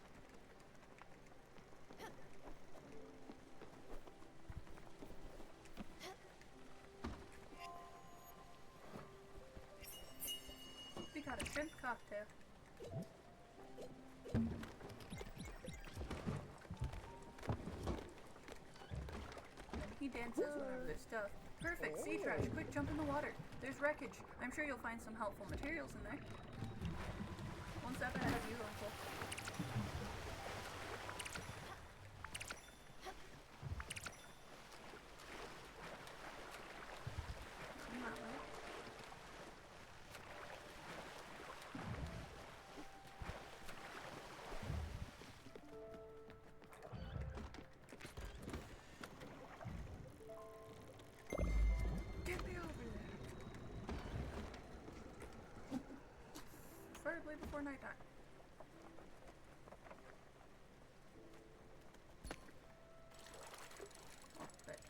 shrimp cocktail. And he dances whenever there's stuff. Perfect, sea trash. Quick, jump in the water. There's wreckage. I'm sure you'll find some helpful materials in there. One step ahead of you, Uncle. Come that way. Get me over there. Preferably before nighttime. Oh, but that's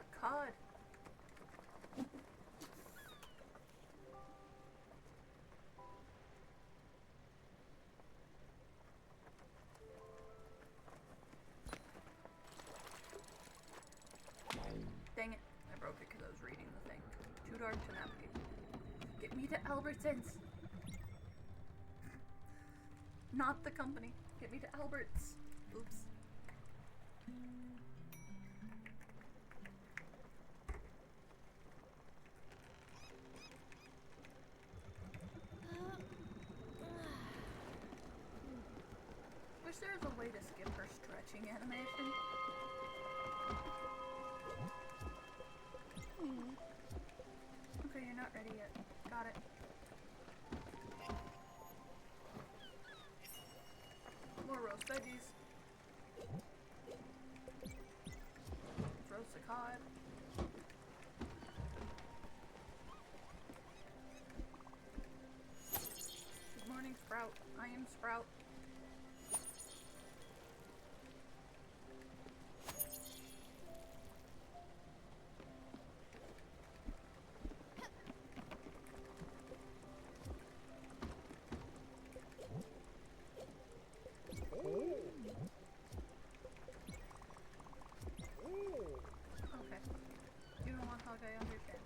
a cod. Dang it. I broke it because I was reading the thing. Too dark to navigate. Get me to Albertsons. Not the company. Get me to Albert's. Oops. Wish there was a way to skip her stretching animation. Okay, you're not ready yet. Got it. More roast veggies. Roast a cod. Good morning, Sprout. I am Sprout. Okay. You don't want hog, I understand.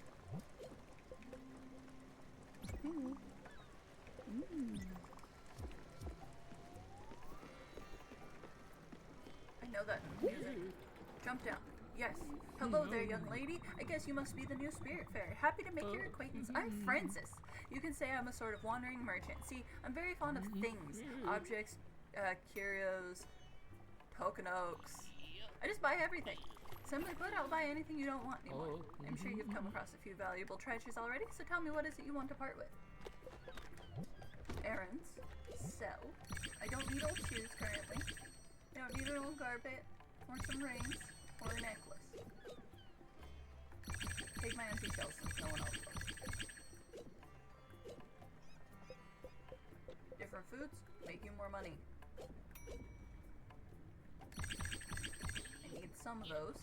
I know that music. Jump down. Yes. Hello there, young lady. I guess you must be the new Spiritfarer. Happy to make your acquaintance. I'm Francis. You can say I'm a sort of wandering merchant. See, I'm very fond of things. Objects, curios, token oaks. I just buy everything. Simply put, I'll buy anything you don't want anymore. I'm sure you've come across a few valuable treasures already, so tell me what is it you want to part with? Errands. Sell. I don't need old shoes currently. I don't need an old carpet, or some rings, or a necklace. Take my empty shells since no one else will. Different foods make you more money. I need some of those.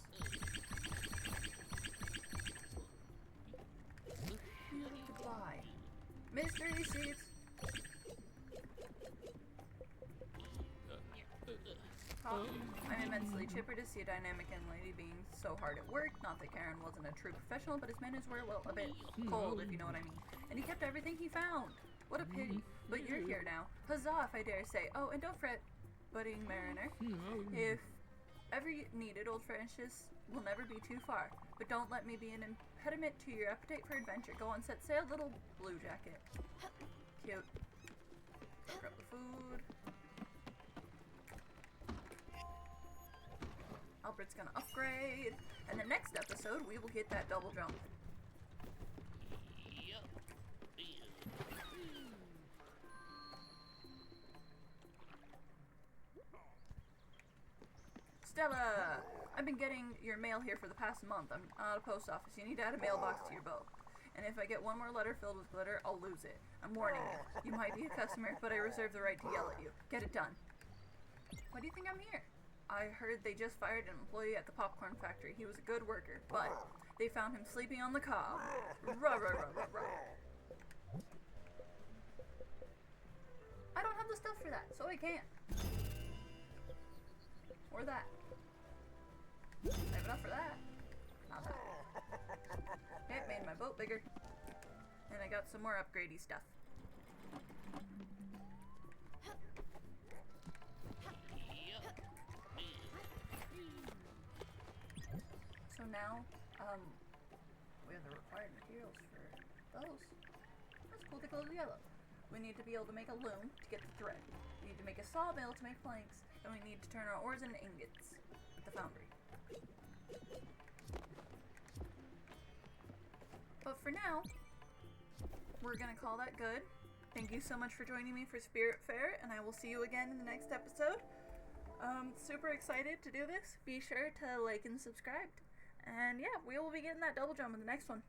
Goodbye. Mystery seeds. I'm immensely chipper to see a dynamic young lady being so hard at work. Not that Karen wasn't a true professional, but his manners were, well, a bit cold, if you know what I mean. And he kept everything he found. What a pity. But you're here now. Huzzah, if I dare say. Oh, and don't fret, budding mariner. If ever you needed, old Francis will never be too far. But don't let me be an impediment to your appetite for adventure. Go on, set sail, little blue jacket. Cute. Pick up the food. Albert's gonna upgrade, and the next episode we will get that double jump. Stella! I've been getting your mail here for the past month. I'm out of post office. You need to add a mailbox to your boat. And if I get one more letter filled with glitter, I'll lose it. I'm warning you. You might be a customer, but I reserve the right to yell at you. Get it done. Why do you think I'm here? I heard they just fired an employee at the popcorn factory. He was a good worker, but they found him sleeping on the cob. Rah, rah, rah, rah, rah. I don't have the stuff for that, so I can't. Or that. I have enough for that. Not that. Okay, made my boat bigger. And I got some more upgradey stuff. So now, we have the required materials for those. That's cool, they glow yellow. We need to be able to make a loom to get the thread. We need to make a sawmill to make planks, and we need to turn our ores into ingots at the foundry. But for now, we're gonna call that good. Thank you so much for joining me for Spiritfarer, and I will see you again in the next episode. Super excited to do this. Be sure to like and subscribe. And yeah, we will be getting that double jump in the next one.